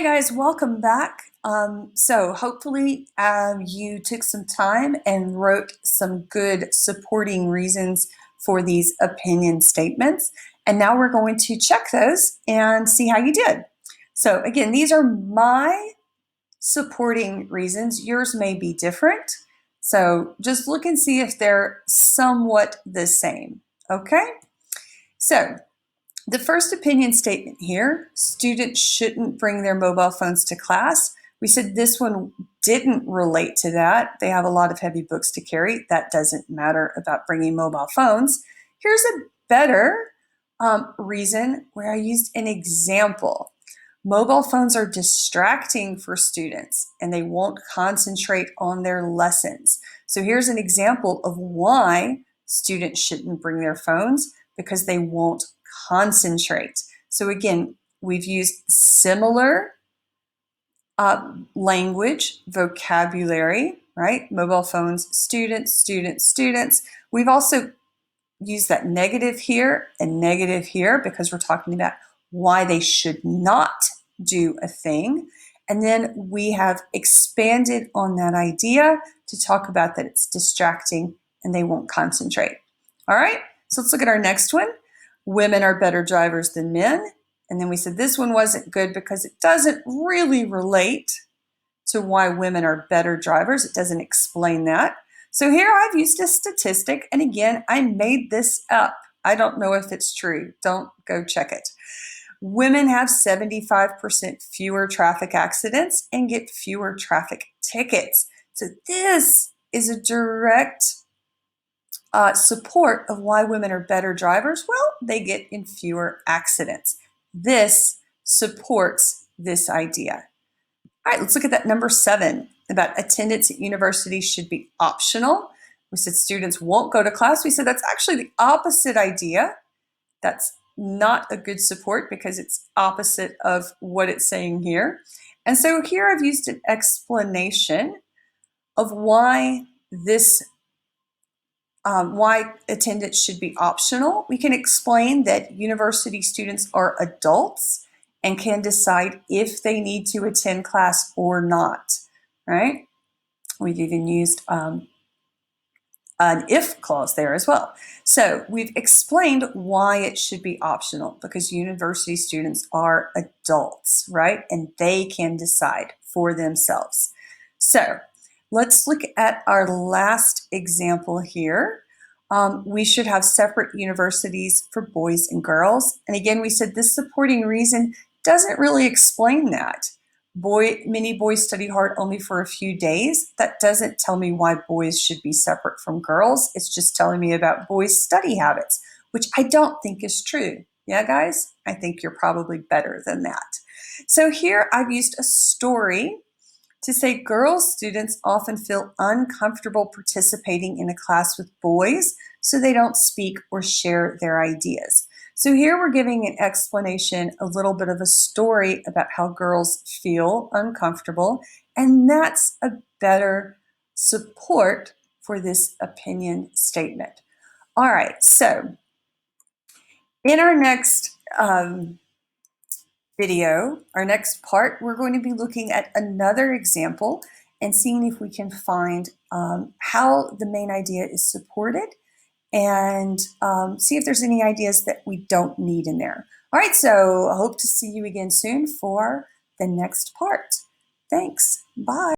Hi guys, welcome back. So hopefully you took some time and wrote some good supporting reasons for these opinion statements. And now we're going to check those and see how you did. So again, these are my supporting reasons. Yours may be different. So just look and see if they're somewhat the same. Okay? So the first opinion statement here, students shouldn't bring their mobile phones to class. We said this one didn't relate to that. They have a lot of heavy books to carry. That doesn't matter about bringing mobile phones. Here's a better reason where I used an example. Mobile phones are distracting for students and they won't concentrate on their lessons. So here's an example of why students shouldn't bring their phones, because they won't concentrate. So again, we've used similar language, vocabulary, right? Mobile phones, students, students, students. We've also used that negative here and negative here because we're talking about why they should not do a thing. And then we have expanded on that idea to talk about that it's distracting and they won't concentrate. All right, so let's look at our next one. Women are better drivers than men. And then we said this one wasn't good because it doesn't really relate to why women are better drivers. It doesn't explain that. So here I've used a statistic, and again, I made this up. I don't know if it's true. Don't go check it. Women have 75% fewer traffic accidents and get fewer traffic tickets. So this is a direct support of why women are better drivers. Well, they get in fewer accidents. This supports this idea. All right, let's look at that number 7 about attendance at universities should be optional. We said students won't go to class. We said that's actually the opposite idea. That's not a good support because it's opposite of what it's saying here. And so here I've used an explanation of why why attendance should be optional. We can explain that university students are adults and can decide if they need to attend class or not, right? We've even used an if clause there as well. So we've explained why it should be optional, because university students are adults, right? And they can decide for themselves. So let's look at our last example here. We should have separate universities for boys and girls. And again, we said this supporting reason doesn't really explain that. Many boys study hard only for a few days. That doesn't tell me why boys should be separate from girls. It's just telling me about boys' study habits, which I don't think is true. Yeah, guys? I think you're probably better than that. So here I've used a story to say girls students often feel uncomfortable participating in a class with boys, so they don't speak or share their ideas. So here we're giving an explanation, a little bit of a story about how girls feel uncomfortable, and that's a better support for this opinion statement. All right, so in our next video, our next part, we're going to be looking at another example and seeing if we can find how the main idea is supported, and see if there's any ideas that we don't need in there. All right, so I hope to see you again soon for the next part. Thanks. Bye.